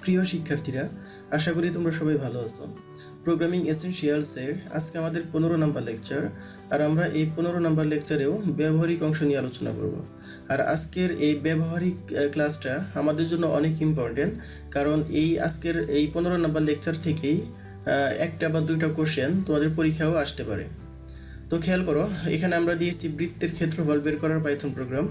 প্রিয় শিক্ষার্থীরা, আশা করি তোমরা সবাই ভালো আছো। প্রোগ্রামিং এসেনশিয়ালসের আজকে আমাদের 15 নাম্বার লেকচার, আর আমরা এই 15 নাম্বার লেকচারেও ব্যবহারিক অংশ নিয়ে আলোচনা করব। আর আজকের এই ব্যবহারিক ক্লাসটা আমাদের জন্য অনেক ইম্পর্টেন্ট, কারণ আজকের এই 15 নাম্বার লেকচার থেকেই একটা বা দুইটা কোশ্চেন তোমাদের পরীক্ষাও আসতে পারে। তো খেয়াল করো, এখানে আমরা দিয়েছি বৃত্তের ক্ষেত্রফল বের করার পাইথন প্রোগ্রাম,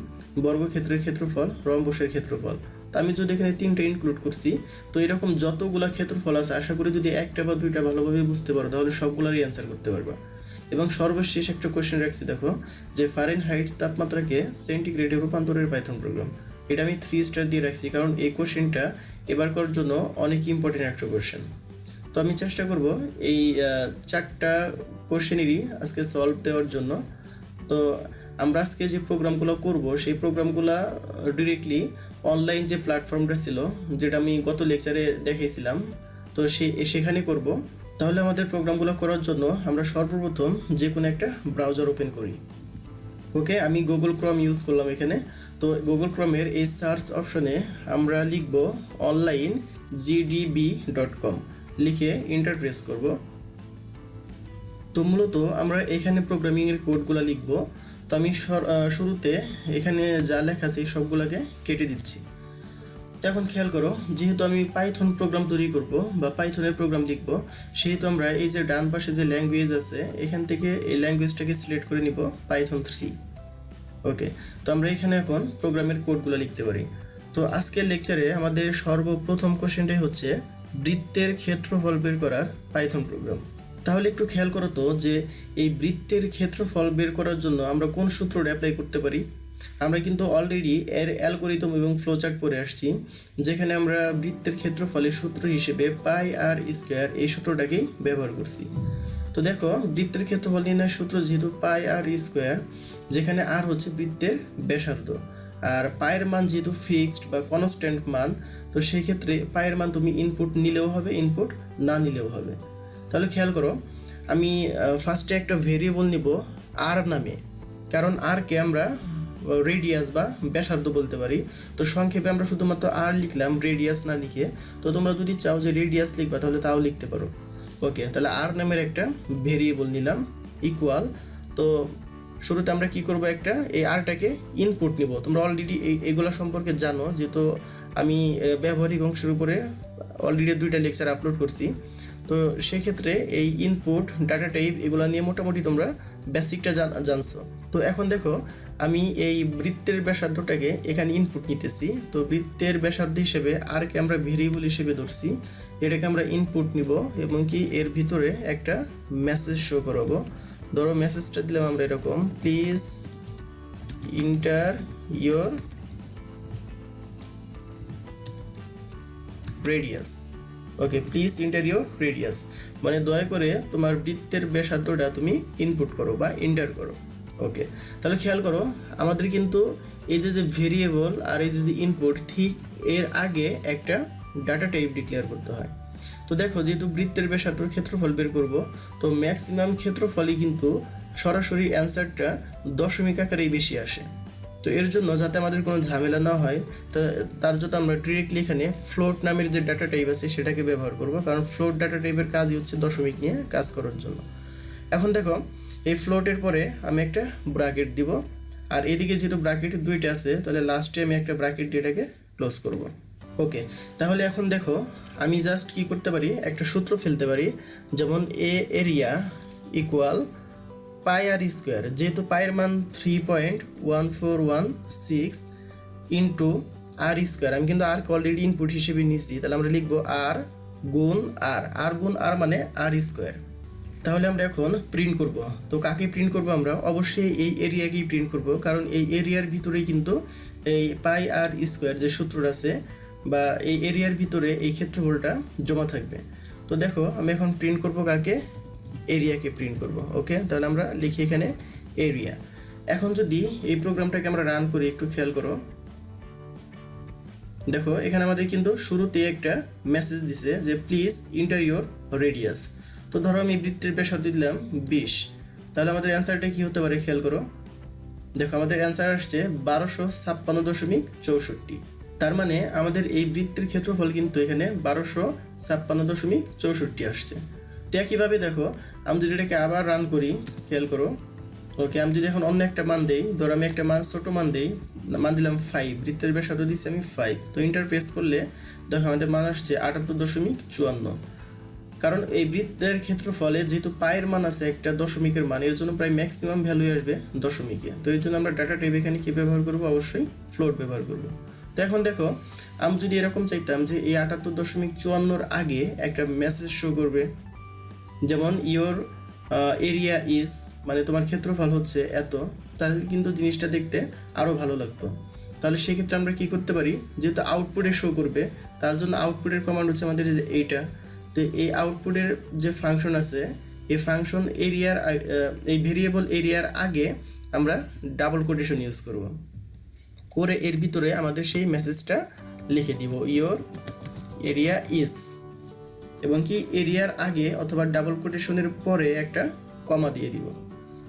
বর্গক্ষেত্রের ক্ষেত্রফল, রম্বসের ক্ষেত্রফল। তো আমি যদি এখানে 3টা ইনক্লুড করছি, তো এরকম যতগুলা ক্ষেত্রফল আছে আশা করি যদি একটা বা দুইটা ভালোভাবে বুঝতে পারো তাহলে সবগুলারই অ্যান্সার করতে পারবা। এবং সর্বশেষ একটা কোশ্চেন রাখছি, দেখো যে ফারেনহাইট তাপমাত্রাকে সেন্টিগ্রেডে রূপান্তরের পাইথন প্রোগ্রাম। এটা আমি 3 স্টার দিয়ে রাখছি, কারণ এই কোশ্চেনটা এবারকার জন্য অনেক ইম্পর্টেন্ট একটা কোশ্চেন। তো আমি চেষ্টা করব এই 4টা কোশ্চেনেরই আজকে সলভ দেওয়ার জন্য। তো আমরা আজকে যে প্রোগ্রামগুলো করব সেই প্রোগ্রামগুলো ডিরেক্টলি অনলাইন যে প্ল্যাটফর্মটা ছিল, যেটা আমি গত লেকচারে দেখিয়েছিলাম, তো সেখানে করব। তাহলে আমাদের প্রোগ্রামগুলো করার জন্য আমরা সর্বপ্রথম যে কোনো একটা ব্রাউজার ওপেন করি। ওকে, আমি গুগল ক্রোম ইউজ করলাম এখানে। তো গুগল ক্রোমের এই সার্চ অপশনে আমরা লিখব onlinegdb.com, লিখে এন্টার প্রেস করব। তো মূলত আমরা এখানে প্রোগ্রামিংয়ের কোডগুলো লিখব। তো আমি শুরুতে এখানে যা লেখা আছে সবগুলোকে কেটে দিচ্ছি। তো এখন খেয়াল করো, যেহেতু আমি পাইথন প্রোগ্রাম তৈরি করব বা পাইথনের প্রোগ্রাম লিখব, সেহেতু আমরা এই যে ডান পাশে যে ল্যাঙ্গুয়েজ আছে এখান থেকে এই ল্যাঙ্গুয়েজটাকে সিলেক্ট করে নিব পাইথন 3। ওকে, তো আমরা এখানে এখন প্রোগ্রামের কোডগুলো লিখতে পারি। তো আজকের লেকচারে আমাদের সর্বপ্রথম কোশ্চেনটাই হচ্ছে বৃত্তের ক্ষেত্রফল বের করার পাইথন প্রোগ্রাম। তাহলে একটু খেয়াল করো তো যে এই বৃত্তের ক্ষেত্রফল বের করার জন্য আমরা কোন সূত্রটা অ্যাপ্লাই করতে পারি। আমরা কিন্তু অলরেডি এর অ্যালগরিদম এবং ফ্লোচার্ট পড়ে আসছি, যেখানে আমরা বৃত্তের ক্ষেত্রফলের সূত্র হিসেবে পাই আর স্কোয়ার এই সূত্রটাকেই ব্যবহার করছি। তো দেখো, বৃত্তের ক্ষেত্রফল নির্ণয়ের সূত্র যেহেতু পাই আর স্কোয়ার, যেখানে আর হচ্ছে বৃত্তের ব্যাসার্ধ, আর পায়ের মান যেহেতু ফিক্সড বা কনস্ট্যান্ট মান, তো সেই ক্ষেত্রে পায়ের মান তুমি ইনপুট নিলেও হবে, ইনপুট না নিলেও হবে। তাহলে খেয়াল করো, আমি ফার্স্টে একটা ভেরিয়েবল নিব আর নামে, কারণ আরকে আমরা রেডিয়াস বা ব্যাসার্ধ বলতে পারি। তো সংক্ষেপে আমরা শুধুমাত্র আর লিখলাম, রেডিয়াস না লিখে। তো তোমরা যদি চাও যে রেডিয়াস লিখবা তাহলে তাও লিখতে পারো। ওকে, তাহলে আর নামের একটা ভেরিয়েবল নিলাম ইকুয়াল। তো শুরুতে আমরা কি করব, একটা এই আরটাকে ইনপুট নিব। তোমরা অলরেডি এইগুলো সম্পর্কে জানো, যেহেতু আমি ব্যবহারিক অংশের উপরে অলরেডি 2টা লেকচার আপলোড করছি। তো সেক্ষেত্রে এই ইনপুট, ডাটা টাইপ এগুলো নিয়ে মোটামুটি তোমরা বেসিকটা জানছো। তো এখন দেখো, আমি এই বৃত্তের ব্যাসার্ধটাকে এখানে ইনপুট নিতেছি। তো বৃত্তের ব্যাসার্ধ হিসেবে আরকে আমরা ভেরিয়েবল হিসেবে ধরছি, এটাকে আমরা ইনপুট নিব এবং কি এর ভিতরে একটা মেসেজ শো করাবো। ধরো মেসেজটা দিলাম আমরা এরকম, please inter your radius. Okay, please inter your radius মানে দয়া করে তোমার বৃত্তের ব্যাসার্ধটা তুমি ইনপুট করো বা এন্টার করো। ওকে, তাহলে খেয়াল করো, আমাদের কিন্তু এই যে ভেরিয়েবল আর এই যে ইনপুট, ঠিক এর আগে একটা ডাটা টাইপ ডিক্লেয়ার করতে হয়। তো দেখো, যেহেতু বৃত্তের ব্যাসার্ধর ক্ষেত্রফল বের করব, তো ম্যাক্সিমাম ক্ষেত্রফলই কিন্তু সরাসরি অ্যান্সারটা দশমিক আকারেই বেশি আসে। তো এর জন্য যাতে আমাদের কোনো ঝামেলা না হয়, তার জন্য আমরা ডিরেক্টলি এখানে ফ্লোট নামের যে ডাটা টাইপ আছে সেটাকে ব্যবহার করব, কারণ ফ্লোট ডাটা টাইপের কাজই হচ্ছে দশমিক নিয়ে কাজ করার জন্য। এখন দেখো, এই ফ্লোটের পরে আমি একটা ব্র্যাকেট দিব, আর এদিকে যেহেতু ব্র্যাকেট 2টা আছে, তাহলে লাস্টে আমি একটা ব্র্যাকেট দিয়ে এটাকে ক্লোজ করব। ওকে, তাহলে এখন দেখো, আমি জাস্ট কি করতে পারি, একটা সূত্র ফেলতে পারি, যেমন এ এরিয়া ইকুয়াল পাই আর স্কোয়ার। যেহেতু পায়ের মান 3.1416 ইন্টু আর স্কোয়ার, আমি কিন্তু আর অলরেডি ইনপুট হিসেবে নিছি, তাহলে আমরা লিখবো আর গুণ আর, আর গুণ আর মানে আর স্কোয়ার। তাহলে আমরা এখন প্রিন্ট করব। তো কাকে প্রিন্ট করব, আমরা অবশ্যই এই এরিয়াকেই প্রিন্ট করব, কারণ এই এরিয়ার ভিতরেই কিন্তু এই পাই আর স্কোয়ার যে সূত্র আছে বা এই এরিয়ার ভিতরে এই ক্ষেত্রফলটা জমা থাকবে। তো দেখো, আমি এখন প্রিন্ট করব কাকে, এরিয়াকে প্রিন্ট করব। ওকে, তাহলে আমরা লিখি এখানে এরিয়া। এখন যদি এই প্রোগ্রামটাকে আমরা রান করি, একটু খেয়াল করো, দেখো এখানে আমাদের কিন্তু শুরুতে একটা মেসেজ দিছে যে প্লিজ ইন্টার ইয়োর রেডিয়াস। তো ধরো আমি বৃত্তের ব্যাসার্ধ দিলাম 20, তাহলে আমাদের অ্যান্সারটা কি হতে পারে খেয়াল করো। দেখো, আমাদের অ্যান্সার আসছে 1256.64। তার মানে আমাদের এই বৃত্তের ক্ষেত্রফল কিন্তু এখানে 1256.64 আসছে। তো একইভাবে দেখো আমি যদি এটাকে আবার রান করি, খেয়াল করো, ওকে, আমি যদি এখন অন্য একটা মান দেই, ধরো আমি একটা মান ছোট মান দেই, মান দিলাম 5, বৃত্তের ব্যাসার্ধ দিচ্ছি আমি 5, তো ইন্টার প্রেস করলে দেখো আমাদের মান আসছে 78.54। কারণ এই বৃত্তের ক্ষেত্রফলে যেহেতু পায়ের মান আছে একটা দশমিকের মান, এর জন্য প্রায় ম্যাক্সিমাম ভ্যালু আসবে দশমিকে। তো এর জন্য আমরা ডাটা টাইপ এখানে কি ব্যবহার করব, অবশ্যই ফ্লোট ব্যবহার করব। তো এখন দেখো আমি যদি এরকম চাইতাম যে এই 78.54 আগে একটা মেসেজ শো করবে, যেমন ইওর এরিয়া ইজ, মানে তোমার ক্ষেত্রফল হচ্ছে এত, তাহলে কিন্তু জিনিসটা দেখতে আরও ভালো লাগতো। তাহলে সেক্ষেত্রে আমরা কি করতে পারি, যেহেতু আউটপুটে শো করবে তার জন্য আউটপুটের কমান্ড হচ্ছে আমাদের যে এইটা। তো এই আউটপুটের যে ফাংশন আছে, এই ফাংশন এরিয়ার এই ভেরিয়েবল এরিয়ার আগে আমরা ডাবল কোটেশন ইউজ করব, করে এর ভিতরে আমাদের সেই মেসেজটা লিখে দিব, ইওর এরিয়া ইজ, এবং কি এরিয়ার আগে অথবা ডাবল কোটেশনের পরে একটা কমা দিয়ে দিব।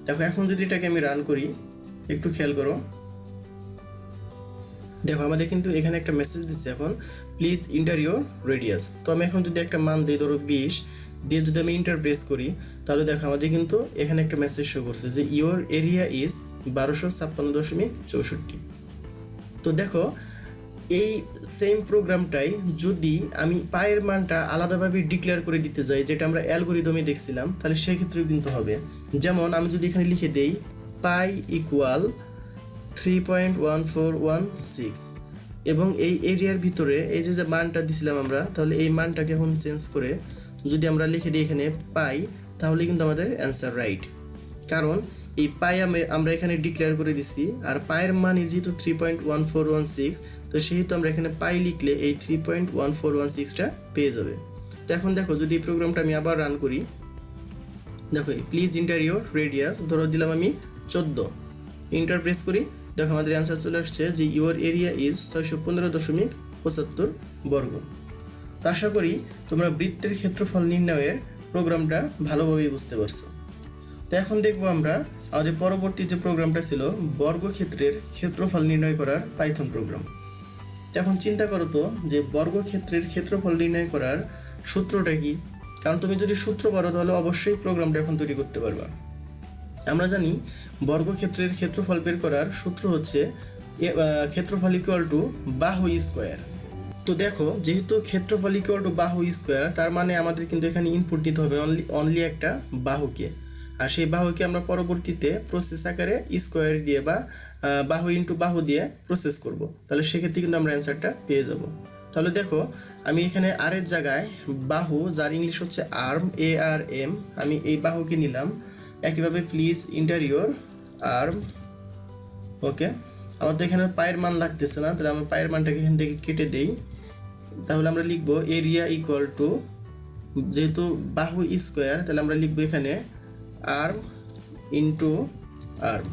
দেখো এখন যদি এটাকে আমি রান করি, একটু খেয়াল করো, দেখো আমাদের কিন্তু এখানে একটা মেসেজ দিচ্ছে এখন, প্লিজ ইন্টার ইউর রেডিয়াস। তো আমি এখন যদি একটা মান দিই, ধরো 20 দিয়ে যদি আমি ইন্টার প্রেস করি, তাহলে দেখো আমাদের কিন্তু এখানে একটা মেসেজ শো করছে যে ইওর এরিয়া ইজ 1256.64। তো দেখো এই সেম প্রোগ্রামটাই যদি আমি পায়ের মানটা আলাদাভাবে ডিক্লেয়ার করে দিতে যাই, যেটা আমরা অ্যালগোরিদমে দেখছিলাম, তাহলে সেক্ষেত্রেও কিন্তু হবে। যেমন আমি যদি এখানে লিখে দেই পাই ইকুয়াল 3.1416, এবং এই এরিয়ার ভিতরে এই যে মানটা দিছিলাম আমরা, তাহলে এই মানটাকে এখন চেঞ্জ করে যদি আমরা লিখে দিই এখানে পাই, তাহলে কিন্তু আমাদের অ্যান্সার রাইট। কারণ এই পাই আমরা এখানে ডিক্লেয়ার করে দিছি, আর পায়ের মান যেহেতু 3.1416, তো সেহেতু আমরা এখানে পাই লিখলে এই 3.1416টা পেয়ে যাবে। তো এখন দেখো যদি এই প্রোগ্রামটা আমি আবার রান করি, দেখো প্লিজ ইন্টার ইউর রেডিয়াস ধরো দিলাম আমি 14, ইন্টার প্রেস করি, দেখো আমাদের অ্যান্সার চলে আসছে যে ইউর এরিয়া ইজ 615.75 বর্গ। তো আশা করি তোমরা বৃত্তের ক্ষেত্রফল নির্ণয়ের প্রোগ্রামটা ভালোভাবেই বুঝতে পারছো। তো এখন দেখবো আমরা আমাদের পরবর্তী যে প্রোগ্রামটা ছিল বর্গক্ষেত্রের ক্ষেত্রফল নির্ণয় করার পাইথন প্রোগ্রাম। তো এখন চিন্তা করো তো যে বর্গক্ষেত্রের ক্ষেত্রফল নির্ণয় করার সূত্রটা কি, কারণ তুমি যদি সূত্র পারো তাহলে অবশ্যই প্রোগ্রামটা এখন তৈরি করতে পারবা। আমরা জানি বর্গক্ষেত্রের ক্ষেত্রফল বের করার সূত্র হচ্ছে ক্ষেত্রফল ইকুয়াল টু বাহু স্কোয়ার। তো দেখো যেহেতু ক্ষেত্রফল ইকুয়াল টু বাহু স্কোয়ার, তার মানে আমাদের কিন্তু এখানে ইনপুট দিতে হবে অনলি একটা বাহুকে, আর সেই বাহুকে আমরা পরবর্তীতে প্রসেস আকারে স্কোয়ার দিয়ে বা বাহু ইন্টু বাহু দিয়ে প্রসেস করব। তাহলে সেক্ষেত্রে কিন্তু আমরা অ্যান্সারটা পেয়ে যাব। তাহলে দেখো আমি এখানে আর এর জায়গায় বাহু, যার ইংলিশ হচ্ছে আর্ম, ARM, আমি এই বাহুকে নিলাম। একইভাবে প্লিজ ইন্টার ইউর আর্ম, ওকে। আমার তো এখানে পায়ের মান লাগতেছে না, তাহলে আমরা পায়ের মানটাকে এখান থেকে কেটে দেই। তাহলে আমরা লিখবো এরিয়া ইকুয়াল টু, যেহেতু বাহু স্কোয়ার, তাহলে আমরা লিখবো এখানে আর্ম ইন্টু আর্ম।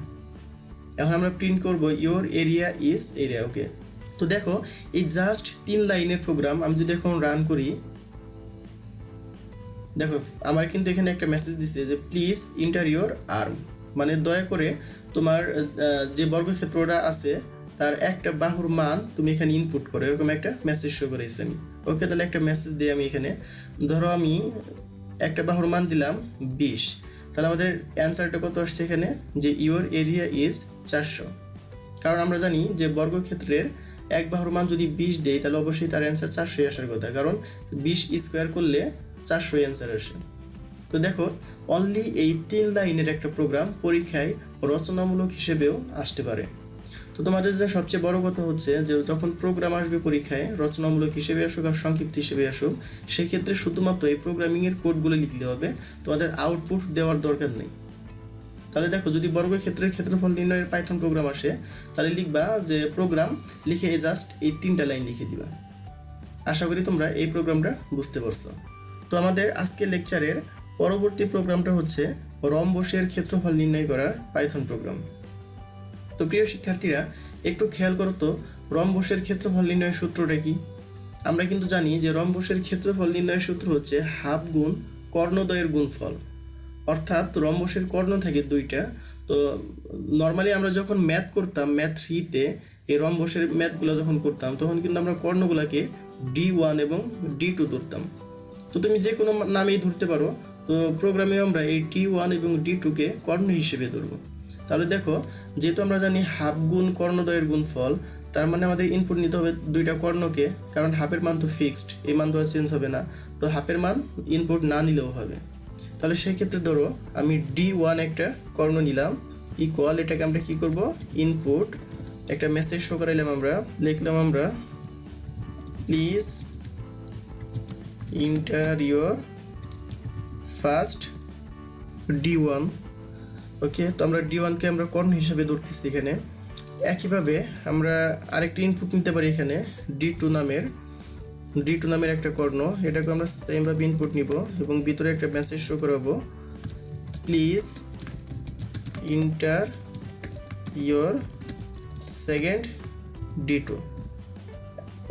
এখন আমরা প্রিন্ট করব ইওর এরিয়া ইজ এরিয়া, ওকে। তো দেখো এই জাস্ট 3 লাইনের প্রোগ্রাম আমি যদি এখন রান করি, দেখো আমার কিন্তু এখানে একটা মেসেজ দিচ্ছে যে প্লিজ ইন্টার ইউর আর্ম, মানে দয়া করে তোমার যে বর্গক্ষেত্রটা আছে তার একটা বাহুর মান তুমি এখানে ইনপুট করো, এরকম একটা মেসেজ শো করেছি আমি। ওকে, তাহলে একটা মেসেজ দিই আমি এখানে, ধরো আমি একটা বাহুর মান দিলাম 20, তাহলে আমাদের অ্যান্সারটা কত আসছে এখানে, যে ইওর এরিয়া ইজ 400। কারণ আমরা জানি যে বর্গক্ষেত্রের এক বাহুর মান যদি 20 দেই, তাহলে অবশ্যই তার অ্যান্সার 400 আসার কথা, কারণ 20 স্কোয়ার করলে 400 অ্যান্সার আসে। তো দেখো অনলি এই 3 লাইনের একটা প্রোগ্রাম পরীক্ষায় রচনামূলক হিসেবেও আসতে পারে। তো তোমাদের যে সবচেয়ে বড় কথা হচ্ছে যে যখন প্রোগ্রাম আসবে পরীক্ষায়, রচনামূলক হিসেবে আসুক আর সংক্ষিপ্ত হিসেবে আসুক, সেক্ষেত্রে শুধুমাত্র এই প্রোগ্রামিংয়ের কোডগুলো লিখলে হবে, তোমাদের আউটপুট দেওয়ার দরকার নেই। তাহলে দেখো যদি বর্গক্ষেত্রের ক্ষেত্রফল নির্ণয়ের পাইথন প্রোগ্রাম আসে, তাহলে লিখবা যে প্রোগ্রাম লিখে জাস্ট এই 3টা লাইন লিখে দিবা। আশা করি তোমরা এই প্রোগ্রামটা বুঝতে পারছো। তো আমাদের আজকের লেকচারের পরবর্তী প্রোগ্রামটা হচ্ছে রম্বসের ক্ষেত্রফল নির্ণয় করার পাইথন প্রোগ্রাম। তো প্রিয় শিক্ষার্থীরা একটু খেয়াল করো তো রম্বসের ক্ষেত্রফল নির্ণয়ের সূত্রটা কি। আমরা কিন্তু জানি যে রম্বসের ক্ষেত্রফল নির্ণয়ের সূত্র হচ্ছে হাফ গুণ কর্ণদ্বয়ের গুণফল, অর্থাৎ রম্বসের কর্ণ থাকে 2টা। তো নর্মালি আমরা যখন ম্যাথ করতাম, ম্যাথ 3-তে এই রম্বসের ম্যাথগুলো যখন করতাম তখন কিন্তু আমরা কর্ণগুলোকে D1 এবং D2 ধরতাম। তো তুমি যে কোনো নামেই ধরতে পারো, তো প্রোগ্রামে আমরা এই D1 এবং D2কে কর্ণ হিসেবে ধরবো। তাহলে দেখো, যেহেতু আমরা জানি হাফ গুণ কর্ণদ্বয়ের গুণফল, তার মানে আমাদের ইনপুট নিতে হবে দুইটা কর্ণকে, কারণ হাফের মান তো ফিক্সড, এই মান তো আর চেঞ্জ হবে না। তো হাফের মান ইনপুট না নিলেও হবে। তাহলে সেক্ষেত্রে ধরো আমি D1 একটা কর্ণ নিলাম, ইকুয়াল এটাকে আমরা কি করব, ইনপুট একটা মেসেজ শো করাইলাম, আমরা লিখলাম আমরা please enter your first D1। ওকে, তো আমরা D1কে আমরা কর্ণ হিসাবে ধরতেছি এখানে। একইভাবে আমরা আরেকটা ইনপুট নিতে পারি এখানে, D2 নামের একটা কর্ণ, এটাকে আমরা সেমভাবে ইনপুট নিব এবং ভিতরে একটা মেসেজ শো করাবো, please inter your second D2।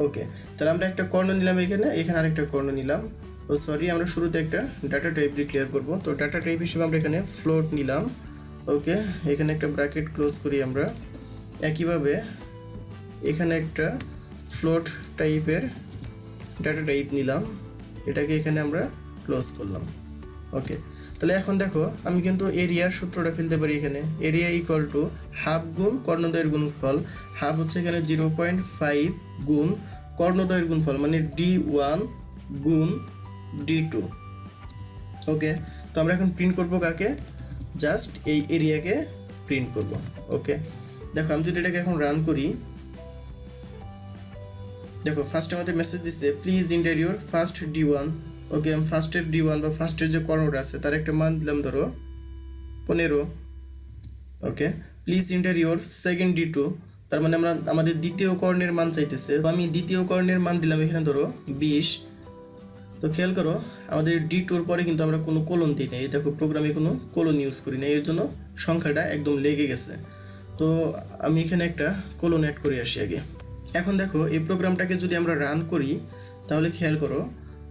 ওকে, তাহলে আমরা একটা কর্ণ নিলাম এখানে আরেকটা কর্ণ নিলাম। ও সরি, আমরা শুরুতে একটা ডাটা টাইপ ডিক্লেয়ার করব। তো ডাটা টাইপ হিসেবে আমরা এখানে ফ্লোট নিলাম। ওকে, এখানে একটা ব্র্যাকেট ক্লোজ করি আমরা। একইভাবে এখানে একটা ফ্লোট টাইপের ডাটা টাইপ নিলাম, এটাকে এখানে আমরা ক্লোজ করলাম। ওকে, তাহলে এখন দেখো আমি কিন্তু এরিয়ার সূত্রটা ফেলতে পারি এখানে, এরিয়া ইকুয়াল টু হাফ গুণ কর্ণদ্বয়ের গুণফল। হাফ হচ্ছে এখানে 0.5 গুণ কর্ণদ্বয়ের গুণফল, মানে D1 গুণ D2। ওকে, তো আমরা এখন প্রিন্ট করব কাকে, জাস্ট এই এরিয়াকে প্রিন্ট করব। ওকে, দেখো আমি যদি এটাকে এখন রান করি, দেখো ফার্স্টে আমাদের মেসেজ দিচ্ছে please enter your first D1। ওকে, আমি ফার্স্টের D1 বা ফার্স্টের যে কর্ণটা আছে তার একটা মান দিলাম ধরো 15। Okay, please enter your second D2, তার মানে আমরা আমাদের দ্বিতীয় কর্ণের মান চাইতেছে, তো আমি দ্বিতীয় কর্ণের মান দিলাম এখানে ধরো 20। তো খেয়াল করো আমাদের D2 পরে কিন্তু আমরা কোনো কোলন দিই না, এই দেখো প্রোগ্রামে কোনো কোলন ইউজ করি না, এর জন্য সংখ্যাটা একদম লেগে গেছে। তো আমি এখানে একটা কোলন অ্যাড করে আসি আগে। এখন দেখো এই প্রোগ্রামটাকে যদি আমরা রান করি, তাহলে খেয়াল করো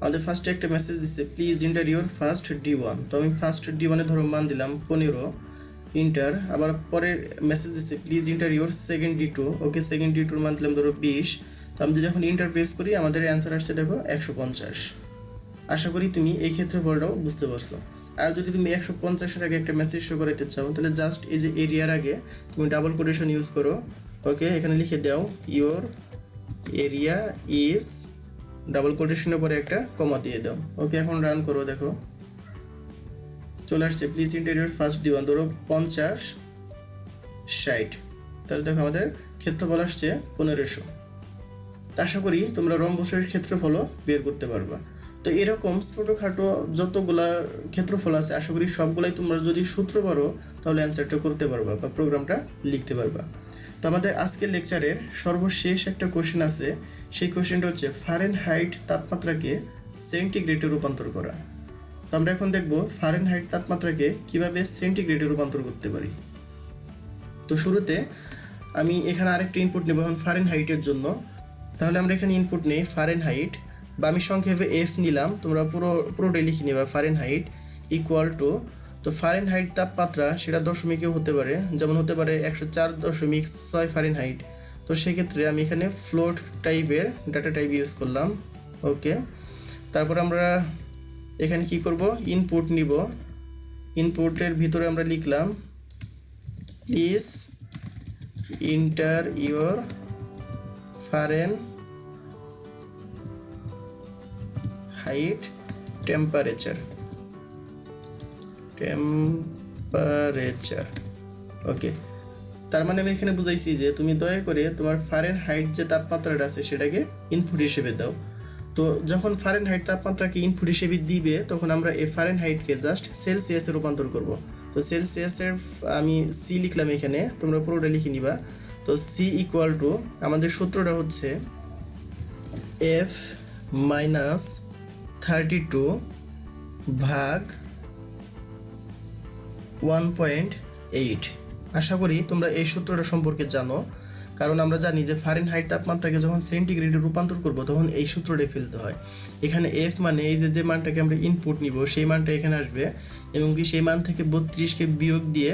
আমাদের ফার্স্টে একটা মেসেজ দিচ্ছে please enter your first D1। তো আমি ফার্স্ট D1-এ ধরো মান দিলাম 15, ইন্টার। আবার পরে মেসেজ দিচ্ছে please enter your second D2। Okay, second D2-র মান দিলাম ধরো 20। তো আমি যদি এখন ইন্টার প্রেস করি, আমাদের অ্যান্সার আসছে দেখো 150। আশা করি তুমি এই ক্ষেত্রফলটাও বুঝতে পারছো। আর যদি তুমি 150-এর আগে একটা মেসেজ শো করাইতে চাও, তাহলে জাস্ট এই যে এরিয়ার আগে তুমি ডাবল কোটেশন ইউজ করো। ওকে, এখানে লিখে দাও ইওর এরিয়া ইজ, ডাবল কোটেশনের পরে একটা কমা দিয়ে দাও। ওকে, এখন রান করো, দেখো চলে আসছে please enter your first D1, ধরো 50, 60। তাহলে দেখো আমাদের ক্ষেত্রফল আসছে 1500। আশা করি তোমরা রম্বসের ক্ষেত্রফলও বের করতে পারবা। তো এরকম ছোটোখাটো যতগুলা ক্ষেত্রফল আছে, আশা করি সবগুলাই তোমরা যদি সূত্র পারো তাহলে অ্যান্সারটা করতে পারবা বা প্রোগ্রামটা লিখতে পারবা। তো আমাদের আজকের লেকচারের সর্বশেষ একটা কোশ্চেন আছে, সেই কোশ্চেনটা হচ্ছে ফারেনহাইট তাপমাত্রাকে সেন্টিগ্রেডে রূপান্তর করা। তো আমরা এখন দেখব ফারেনহাইট তাপমাত্রাকে কিভাবে সেন্টিগ্রেডে রূপান্তর করতে পারি। তো শুরুতে আমি এখানে আরেকটা ইনপুট নেব এখন ফারেনহাইটের জন্য। তাহলে আমরা এখানে ইনপুট নেই ফারেনহাইট, বা আমি সংক্ষেপে F নিলাম, তোমরা পুরোটাই লিখে নেবা ফারেনহাইট ইকুয়াল টু। তো ফারেনহাইট তাপমাত্রা সেটা দশমিকেও হতে পারে, যেমন হতে পারে 104.6 ফারেনহাইট। তো সেক্ষেত্রে আমি এখানে ফ্লোট টাইপের ডাটা টাইপ ইউজ করলাম। ওকে, তারপর আমরা এখানে কি করব, ইনপুট নিব। ইনপুটের ভিতরে আমরা লিখলাম please enter your Fahrenheit temperature. Okay, তার মানে আমি এখানে বুঝাইছি যে তুমি দয়া করে তোমার ফারেনহাইট যে তাপমাত্রাটা আছে সেটাকে ইনপুট হিসেবে দাও। তো যখন ফারেনহাইট তাপমাত্রাকে ইনপুট হিসেবে দিবে, তখন আমরা এই ফারেনহাইটকে জাস্ট সেলসিয়াসে রূপান্তর করব। তো সেলসিয়াসের আমি সি লিখলাম এখানে, তোমরা পুরোটা লিখে নিবা। তো সি ইকুয়াল টু আমাদের সূত্রটা হচ্ছে F-32 ভাগ 1.8। আশা করি তোমরা এই সূত্রটা সম্পর্কে জানো, কারণ আমরা জানি যে ফারেনহাইট তাপমাত্রাকে যখন সেন্টিগ্রেডে রূপান্তর করব তখন এই সূত্রটাই ফেলতে হয়। এখানে F মানে এই যে মানটাকে আমরা ইনপুট নিব সেই মানটা এখানে আসবে, এবং কি সেই মান থেকে 32কে বিয়োগ দিয়ে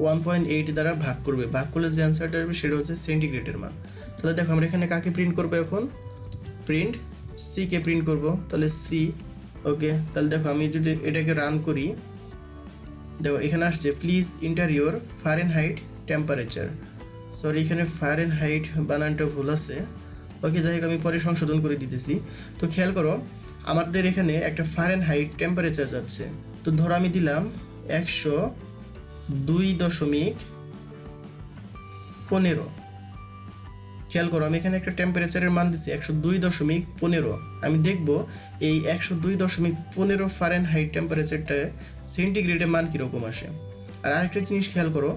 1.8 দ্বারা ভাগ করবে, ভাগ করলে যে অ্যান্সারটা আসবে সেটা হচ্ছে সেন্টিগ্রেডের মান। তাহলে দেখো আমরা এখানে কাকে প্রিন্ট করবো, এখন প্রিন্ট সি কে প্রিন্ট করব, তাহলে সি। ওকে, তাহলে দেখো আমি যদি এটাকে রান করি, দেখো এখানে আসছে please enter your Fahrenheit temperature. Sorry, এখানে ফারেনহাইট বানানটা ভুল আছে। ওকে, যাই হোক আমি পরে সংশোধন করে দিতেছি। তো খেয়াল করো আমাদের এখানে একটা ফারেনহাইট টেম্পারেচার যাচ্ছে। তো ধরো আমি দিলাম 102.15। খেয়াল করো আমি এখানে একটা টেম্পারেচারের মান দিচ্ছি 102.15। আমি দেখব এই 102.15 ফারেনহাইট টেম্পারেচারটা সেন্টিগ্রেডে মান কীরকম আসে। আর আরেকটা জিনিস খেয়াল করো,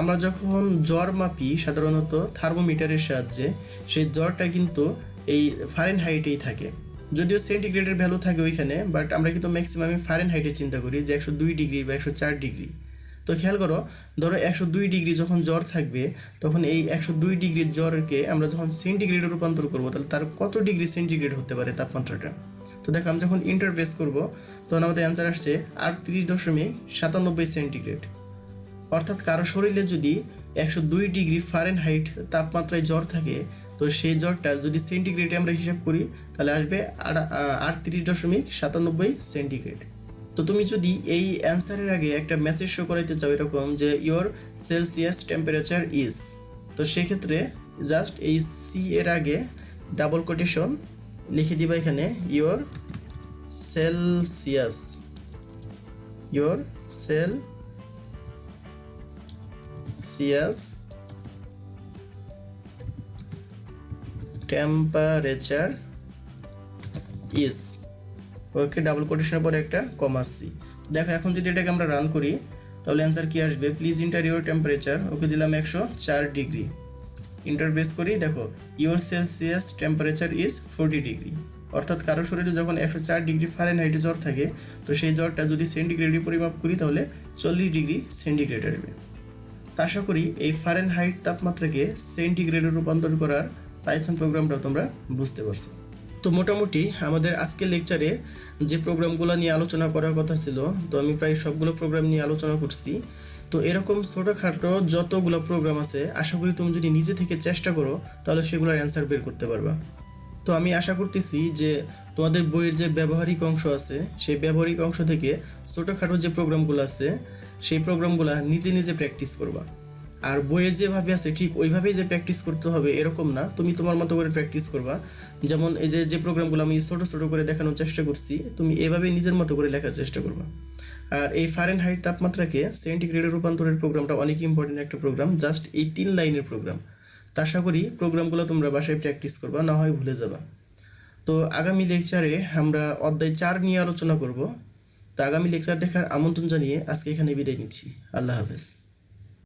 আমরা যখন জ্বর মাপি সাধারণত থার্মোমিটারের সাহায্যে, সেই জ্বরটা কিন্তু এই ফারেনহাইটেই থাকে, যদিও সেন্টিগ্রেডের ভ্যালু থাকে ওইখানে, বাট আমরা কিন্তু ম্যাক্সিমামে ফারেনহাইটে চিন্তা করি যে 102 ডিগ্রি বা 104 ডিগ্রি। তো খেয়াল করো, ধরো 102 ডিগ্রি যখন জ্বর থাকবে, তখন এই 102 ডিগ্রির জ্বরকে আমরা যখন সেন্টিগ্রেডে রূপান্তর করবো, তাহলে তার কত ডিগ্রি সেন্টিগ্রেড হতে পারে তাপমাত্রাটা। তো দেখো আমি যখন ইন্টার প্রেস করবো, তখন আমাদের অ্যান্সার আসছে 38.97 সেন্টিগ্রেড। অর্থাৎ কারো শরীরে যদি 102 ডিগ্রি ফারেনহাইট তাপমাত্রায় জ্বর থাকে, তো সেই জ্বরটা যদি সেন্টিগ্রেডে আমরা হিসাব করি, তাহলে আসবে 38.97 সেন্টিগ্রেড। তো তুমি যদি এই অ্যান্সারের আগে একটা মেসেজ শো করাইতে চাও এরকম যে ইওর সেলসিয়াস টেম্পারেচার ইজ, তো সেক্ষেত্রে জাস্ট এই সি এর আগে ডাবল কোটেশন লিখে দিবা এখানে your Celsius, your Celsius temperature is. Okay, double কোটেশনের পরে একটা কমা সি। দেখো এখন যদি এটাকে আমরা রান করি, তাহলে অ্যান্সার কি আসবে, প্লিজ ইন্টার ইউর টেম্পারেচার। ওকে, দিলাম 104 ডিগ্রি। ইন্টার প্রেস করি, দেখো your Celsius temperature is 40 degree. অর্থাৎ কারো শরীরে যখন 104 ডিগ্রি ফারেনহাইটে জ্বর থাকে, তো সেই জ্বরটা যদি সেন্টিগ্রেডে পরিমাপ করি, তাহলে 40 ডিগ্রি সেন্টিগ্রেড আসবে। আশা করি এই ফারেনহাইট তাপমাত্রাকে সেন্টিগ্রেডে রূপান্তর করার পাইথন প্রোগ্রামটা তোমরা বুঝতে পারছো। তো মোটামুটি আমাদের আজকের লেকচারে যে প্রোগ্রামগুলো নিয়ে আলোচনা করার কথা ছিল, তো আমি প্রায় সবগুলো প্রোগ্রাম নিয়ে আলোচনা করছি। তো এরকম ছোটোখাটো যতগুলো প্রোগ্রাম আছে, আশা করি তুমি যদি নিজে থেকে চেষ্টা করো, তাহলে সেগুলোর অ্যান্সার বের করতে পারবা। তো আমি আশা করতেছি যে তোমাদের বইয়ের যে ব্যবহারিক অংশ আছে, সেই ব্যবহারিক অংশ থেকে ছোটোখাটো যে প্রোগ্রামগুলো আছে, সেই প্রোগ্রামগুলো নিজে নিজে প্র্যাকটিস করবা। আর বইয়ে যেভাবে আছে ঠিক ওইভাবেই যে প্র্যাকটিস করতে হবে এরকম না, তুমি তোমার মতো করে প্র্যাকটিস করবা। যেমন এই যে প্রোগ্রামগুলো আমি ছোটো ছোটো করে দেখানোর চেষ্টা করছি, তুমি এভাবেই নিজের মতো করে লেখার চেষ্টা করবা। আর এই ফারেনহাইট তাপমাত্রাকে সেন্টিগ্রেডে রূপান্তরের প্রোগ্রামটা অনেক ইম্পর্টেন্ট একটা প্রোগ্রাম, জাস্ট এই 3 লাইনের প্রোগ্রাম। তা আশা করি প্রোগ্রামগুলো তোমরা বাসায় প্র্যাকটিস করবা, না হয় ভুলে যাবা। তো আগামী লেকচারে আমরা অধ্যায় 4 নিয়ে আলোচনা করব। তো আগামী লেকচার দেখার আমন্ত্রণ জানিয়ে আজকে এখানে বিদায় নিচ্ছি। আল্লাহ হাফেজ।